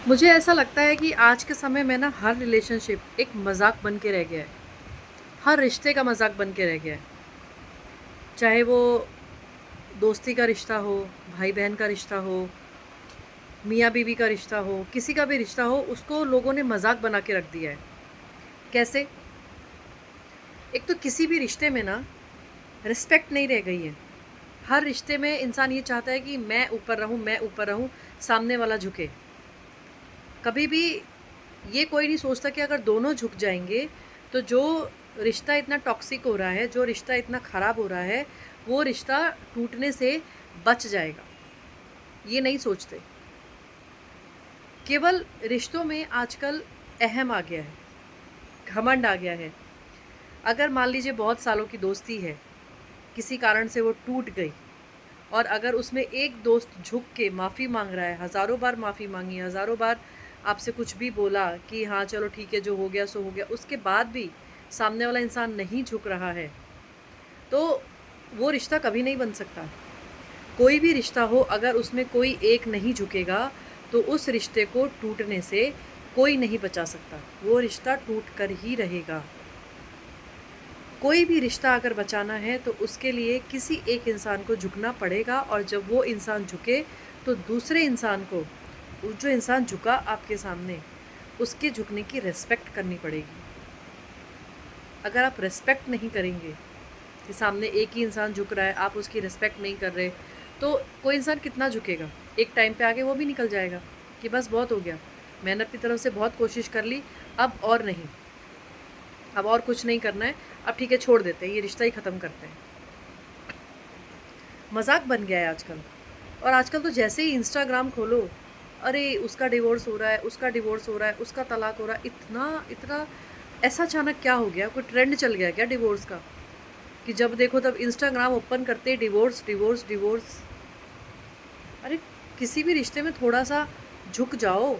मुझे ऐसा लगता है कि आज के समय में ना हर रिलेशनशिप एक मजाक बन के रह गया है। हर रिश्ते का मजाक बन के रह गया है। चाहे वो दोस्ती का रिश्ता हो, भाई बहन का रिश्ता हो, मियाँ बीवी का रिश्ता हो, किसी का भी रिश्ता हो, उसको लोगों ने मजाक बना के रख दिया है। कैसे? एक तो किसी भी रिश्ते में ना रिस्पेक्ट नहीं रह गई है। हर रिश्ते में इंसान ये चाहता है कि मैं ऊपर रहूं, मैं ऊपर रहूं, सामने वाला झुके। कभी भी ये कोई नहीं सोचता कि अगर दोनों झुक जाएंगे तो जो रिश्ता इतना टॉक्सिक हो रहा है, जो रिश्ता इतना ख़राब हो रहा है, वो रिश्ता टूटने से बच जाएगा। ये नहीं सोचते। केवल रिश्तों में आजकल अहम आ गया है, घमंड आ गया है। अगर मान लीजिए बहुत सालों की दोस्ती है, किसी कारण से वो टूट गई, और अगर उसमें एक दोस्त झुक के माफ़ी मांग रहा है, हज़ारों बार माफ़ी मांगी, हज़ारों बार आपसे कुछ भी बोला कि हाँ चलो ठीक है, जो हो गया सो हो गया, उसके बाद भी सामने वाला इंसान नहीं झुक रहा है, तो वो रिश्ता कभी नहीं बन सकता। कोई भी रिश्ता हो, अगर उसमें कोई एक नहीं झुकेगा तो उस रिश्ते को टूटने से कोई नहीं बचा सकता। वो रिश्ता टूट कर ही रहेगा। कोई भी रिश्ता अगर बचाना है तो उसके लिए किसी एक इंसान को झुकना पड़ेगा, और जब वो इंसान झुके तो दूसरे इंसान को, जो इंसान झुका आपके सामने, उसके झुकने की रिस्पेक्ट करनी पड़ेगी। अगर आप रिस्पेक्ट नहीं करेंगे कि सामने एक ही इंसान झुक रहा है, आप उसकी रिस्पेक्ट नहीं कर रहे, तो कोई इंसान कितना झुकेगा? एक टाइम पे आके वो भी निकल जाएगा कि बस बहुत हो गया, मैंने अपनी तरफ से बहुत कोशिश कर ली, अब और नहीं, अब और कुछ नहीं करना है, अब ठीक है छोड़ देते हैं, ये रिश्ता ही ख़त्म करते हैं। मजाक बन गया है आजकल। और आजकल तो जैसे ही इंस्टाग्राम खोलो, अरे उसका डिवोर्स हो रहा है, उसका डिवोर्स हो रहा है, उसका तलाक हो रहा है, इतना इतना। ऐसा अचानक क्या हो गया? कोई ट्रेंड चल गया क्या डिवोर्स का, कि जब देखो तब इंस्टाग्राम ओपन करते डिवोर्स डिवोर्स डिवोर्स। अरे किसी भी रिश्ते में थोड़ा सा झुक जाओ।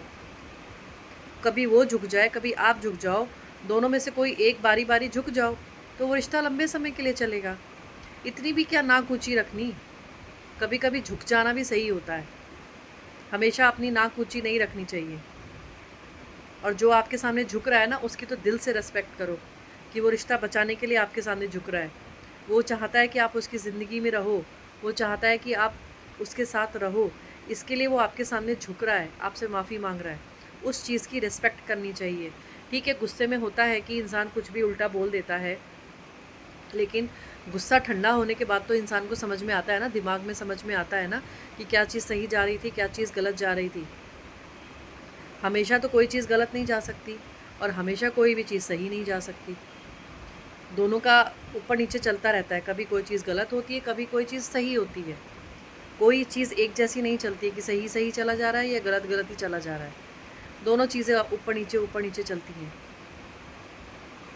कभी वो झुक जाए, कभी आप झुक जाओ, दोनों में से कोई एक बारी बारी झुक जाओ, तो वो रिश्ता लंबे समय के लिए चलेगा। इतनी भी क्या नाक ऊंची रखनी? कभी कभी झुक जाना भी सही होता है। हमेशा अपनी नाक ऊंची नहीं रखनी चाहिए। और जो आपके सामने झुक रहा है ना, उसकी तो दिल से रेस्पेक्ट करो कि वो रिश्ता बचाने के लिए आपके सामने झुक रहा है। वो चाहता है कि आप उसकी ज़िंदगी में रहो, वो चाहता है कि आप उसके साथ रहो, इसके लिए वो आपके सामने झुक रहा है, आपसे माफ़ी मांग रहा है। उस चीज़ की रिस्पेक्ट करनी चाहिए। ठीक है, गुस्से में होता है कि इंसान कुछ भी उल्टा बोल देता है, लेकिन गुस्सा ठंडा होने के बाद तो इंसान को समझ में आता है ना, दिमाग में समझ में आता है ना कि क्या चीज़ सही जा रही थी, क्या चीज़ गलत जा रही थी। हमेशा तो कोई चीज़ गलत नहीं जा सकती, और हमेशा कोई भी चीज़ सही नहीं जा सकती। दोनों का ऊपर नीचे चलता रहता है। कभी कोई चीज़ गलत होती है, कभी कोई चीज़ सही होती है। कोई चीज़ एक जैसी नहीं चलती है कि सही सही चला जा रहा है या गलत गलत ही चला जा रहा है। दोनों चीज़ें ऊपर नीचे चलती हैं।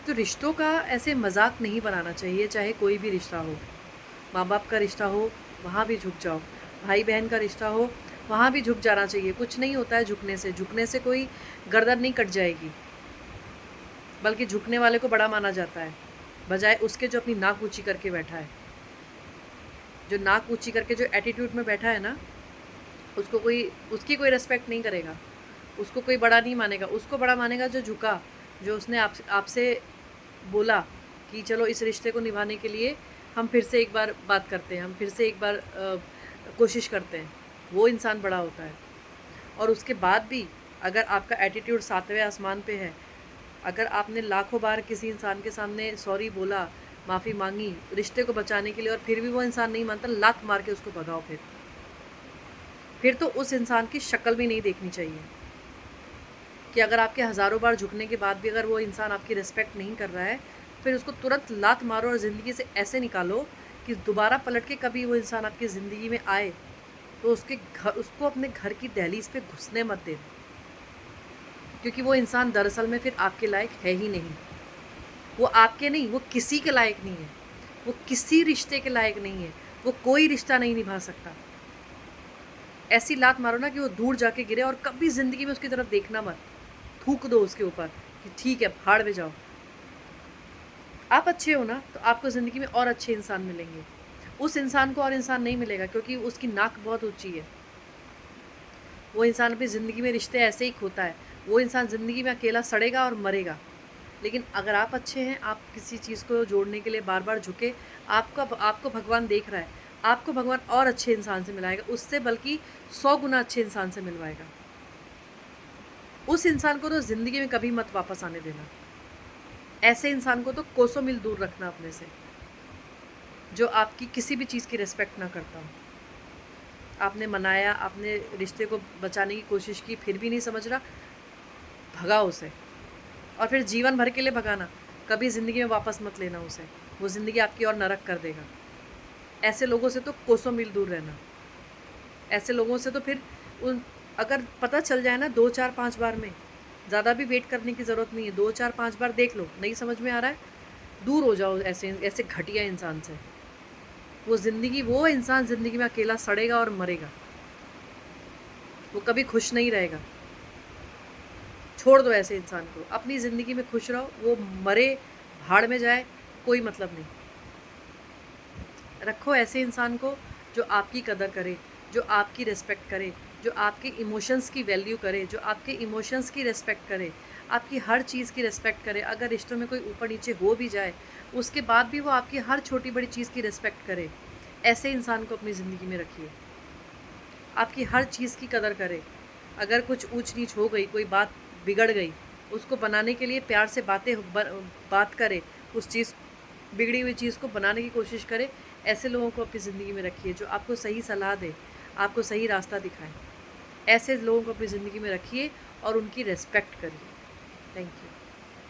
तो रिश्तों का ऐसे मजाक नहीं बनाना चाहिए, चाहे कोई भी रिश्ता हो। माँ बाप का रिश्ता हो, वहाँ भी झुक जाओ। भाई बहन का रिश्ता हो, वहाँ भी झुक जाना चाहिए। कुछ नहीं होता है झुकने से। झुकने से कोई गर्दन नहीं कट जाएगी, बल्कि झुकने वाले को बड़ा माना जाता है, बजाय उसके जो अपनी नाक ऊंची करके बैठा है। जो नाक ऊंची करके जो एटीट्यूड में बैठा है ना, उसको कोई, उसकी कोई रिस्पेक्ट नहीं करेगा, उसको कोई बड़ा नहीं मानेगा। उसको बड़ा मानेगा जो झुका, जो उसने आपसे बोला कि चलो इस रिश्ते को निभाने के लिए हम फिर से एक बार बात करते हैं, हम फिर से एक बार कोशिश करते हैं। वो इंसान बड़ा होता है। और उसके बाद भी अगर आपका एटीट्यूड सातवें आसमान पे है, अगर आपने लाखों बार किसी इंसान के सामने सॉरी बोला, माफ़ी मांगी रिश्ते को बचाने के लिए, और फिर भी वो इंसान नहीं मानता, लात मार के उसको भगाओ। फिर तो उस इंसान की शक्ल भी नहीं देखनी चाहिए। कि अगर आपके हज़ारों बार झुकने के बाद भी अगर वो इंसान आपकी रिस्पेक्ट नहीं कर रहा है, फिर उसको तुरंत लात मारो और ज़िंदगी से ऐसे निकालो कि दोबारा पलट के कभी वो इंसान आपकी ज़िंदगी में आए तो उसको अपने घर की दहलीज पे घुसने मत देना। क्योंकि वो इंसान दरअसल में फिर आपके लायक है ही नहीं। वो आपके नहीं, वो किसी के लायक नहीं है। वो किसी रिश्ते के लायक नहीं है। वो कोई रिश्ता नहीं निभा सकता। ऐसी लात मारो ना कि वो दूर जाके गिरे, और कभी ज़िंदगी में उसकी तरफ देखना मत। थूक दो उसके ऊपर कि ठीक है, भाड़ में जाओ। आप अच्छे हो ना, तो आपको ज़िंदगी में और अच्छे इंसान मिलेंगे। उस इंसान को और इंसान नहीं मिलेगा, क्योंकि उसकी नाक बहुत ऊंची है। वो इंसान अपनी ज़िंदगी में रिश्ते ऐसे ही खोता है। वो इंसान ज़िंदगी में अकेला सड़ेगा और मरेगा। लेकिन अगर आप अच्छे हैं, आप किसी चीज़ को जोड़ने के लिए बार-बार झुके, आपको भगवान देख रहा है। आपको भगवान और अच्छे इंसान से मिलाएगा, उससे बल्कि 100 गुना अच्छे इंसान से मिलवाएगा। उस इंसान को तो ज़िंदगी में कभी मत वापस आने देना। ऐसे इंसान को तो कोसों मील दूर रखना अपने से, जो आपकी किसी भी चीज़ की रिस्पेक्ट ना करता हो। आपने मनाया, आपने रिश्ते को बचाने की कोशिश की, फिर भी नहीं समझ रहा, भगाओ उसे। और फिर जीवन भर के लिए भगाना, कभी ज़िंदगी में वापस मत लेना उसे। वो ज़िंदगी आपकी और नरक कर देगा। ऐसे लोगों से तो कोसों मील दूर रहना। ऐसे लोगों से तो फिर उन अगर पता चल जाए ना 2, 4, 5 बार में, ज़्यादा भी वेट करने की ज़रूरत नहीं है। 2, 4, 5 बार देख लो, नहीं समझ में आ रहा है, दूर हो जाओ ऐसे ऐसे घटिया इंसान से। वो इंसान ज़िंदगी में अकेला सड़ेगा और मरेगा। वो कभी खुश नहीं रहेगा। छोड़ दो ऐसे इंसान को, अपनी ज़िंदगी में खुश रहो, वो मरे, भाड़ में जाए, कोई मतलब नहीं। रखो ऐसे इंसान को जो आपकी कदर करे, जो आपकी रिस्पेक्ट करे, जो आपके इमोशंस की वैल्यू करे, जो आपके इमोशंस की रिस्पेक्ट करे, आपकी हर चीज़ की रिस्पेक्ट करे। अगर रिश्तों में कोई ऊपर-नीचे हो भी जाए, उसके बाद भी वो आपकी हर छोटी-बड़ी चीज़ की रिस्पेक्ट करे। ऐसे इंसान को अपनी ज़िंदगी में रखिए। आपकी हर चीज़ की कदर करे। अगर कुछ ऊँच-नीच हो गई, कोई बात बिगड़ गई, उसको बनाने के लिए प्यार से बात करे, उस चीज़ बिगड़ी हुई चीज़ को बनाने की कोशिश करे। ऐसे लोगों को अपनी ज़िंदगी में रखिए जो आपको सही सलाह दें, आपको सही रास्ता दिखाएँ। ऐसे लोगों को अपनी ज़िंदगी में रखिए और उनकी रिस्पेक्ट करिए। Thank you.